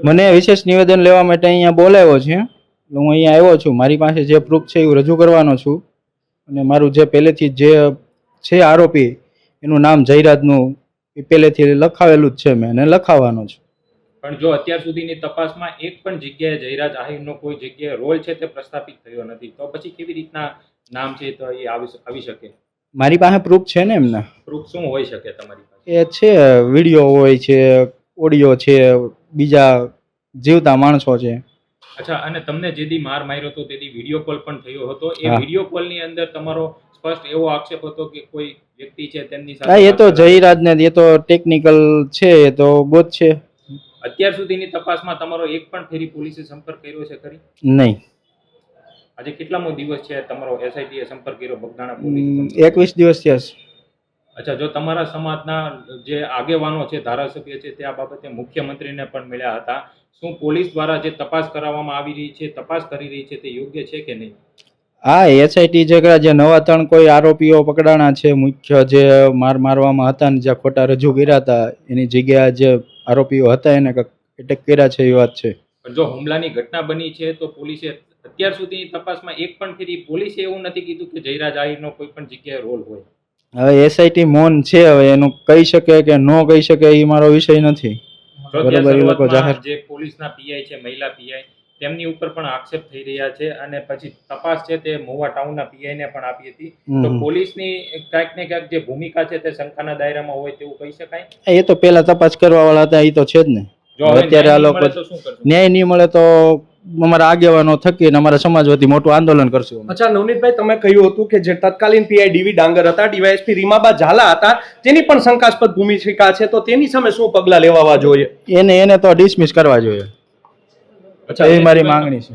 મને વિશેષ નિવેદન લેવા માટે અહીંયા બોલાવ્યો છે, હું અહીંયા આવ્યો છું. મારી પાસે જે પ્રૂફ છે એ રજૂ કરવાનો છું, અને મારું જે પહેલેથી જે છે આરોપી એનું નામ જયરાજનું એ પહેલેથી લખાવેલું જ છે, મેં અને લખાવવાનો છું. પણ જો અત્યાર સુધીની તપાસમાં એક પણ જગ્યાએ જયરાજ આહિરનો કોઈ જગ્યાએ રોલ છે તે પ્રસ્થાપિત થયો નથી, તો પછી કેવી રીતના નામ છે તો એ આવી શકે? મારી પાસે પ્રૂફ છે ને એમના. પ્રૂફ શું હોઈ શકે તમારી પાસે? એ છે વિડીયો હોય છે, ઓડિયો છે, બીજા જીવતા માણસો છે. અચ્છા, અને તમને જે દી માર માર્યો હતો તે દી વિડીયો કોલ પણ થયો હતો, એ વિડીયો કોલ ની અંદર તમારો સ્પષ્ટ એવો આક્ષેપ હતો કે કોઈ વ્યક્તિ છે તેમની સાથે? એ તો જયરાજ ને એ તો ટેકનિકલ છે, એ તો ગોત છે. અત્યાર સુધીની તપાસમાં તમારો એક પણ ફેરી પોલીસે સંપર્ક કર્યો છે ખરી? નહીં. આજે કેટલામો દિવસ છે તમારો એસઆઈટી એ સંપર્ક કર્યો બગદાણા પોલીસ? 21 દિવસ થયા છે. અચ્છા, જો તમારા સમાજના જે આગેવાનો છે, ધારાસભ્ય છે, તે આ બાબતે મુખ્યમંત્રીને પણ મળ્યા હતા, શું પોલીસ દ્વારા જે તપાસ કરાવવામાં આવી રહી છે, તપાસ કરી રહી છે, તે યોગ્ય છે કે નહીં? હા, એસઆઈટી જે નવા 3 કોઈ આરોપીઓ પકડાણા છે, મુખ્ય જે મારવામાં હતા ને જ્યાં ખોટા રજૂ કર્યા હતા, એની જગ્યાએ જે આરોપીઓ હતા એને એટેક કર્યા છે એ વાત છે. પણ જો હુમલાની ઘટના બની છે તો પોલીસે અત્યાર સુધીની તપાસમાં એક પણ ફેરી પોલીસે એવું નથી કીધું કે જયરાજ આહિરનો કોઈ પણ જગ્યાએ રોલ હોય? હવે એસઆઈટી મૌન છે, હવે એનું કહી શકે કે ન કહી શકે એ મારો વિષય નથી. બરાબર, એ લોકો જાહેર જે પોલીસના પીઆઈ છે, મહિલા પીઆઈ, તેમની ઉપર પણ આક્ષેપ થઈ રહ્યા છે, અને પછી તપાસ છે તે મહુવા ટાઉનના પીઆઈને પણ આપી હતી, તો પોલીસની ક્યાંક ને ક્યાંક જે ભૂમિકા છે તે શંકાના દાયરામાં હોય તેવું કહી શકાય? એ તો પેલા તપાસ કરવા વાળા હતા, એ તો છે જ ને. અત્યારે આ લોકો ન્યાય નહીં મળે તો અમારા આગેવાનો થકી અને અમારા સમાજ વતી મોટું આંદોલન કરશું. અચ્છા નવનીતભાઈ, તમે કહ્યું હતું કે જે તત્કાલીન પીઆઈ ડીવી ડાંગર હતા, ડીવાયએસપી રીમાબા ઝાલા હતા, તેની પણ શંકાસ્પદ ભૂમિકા છે, તો તેની સામે શું પગલાં લેવા જોઈએ? એને તો ડિસમિસ કરવા જોઈએ. અચ્છા, એ મારી માંગણી છે.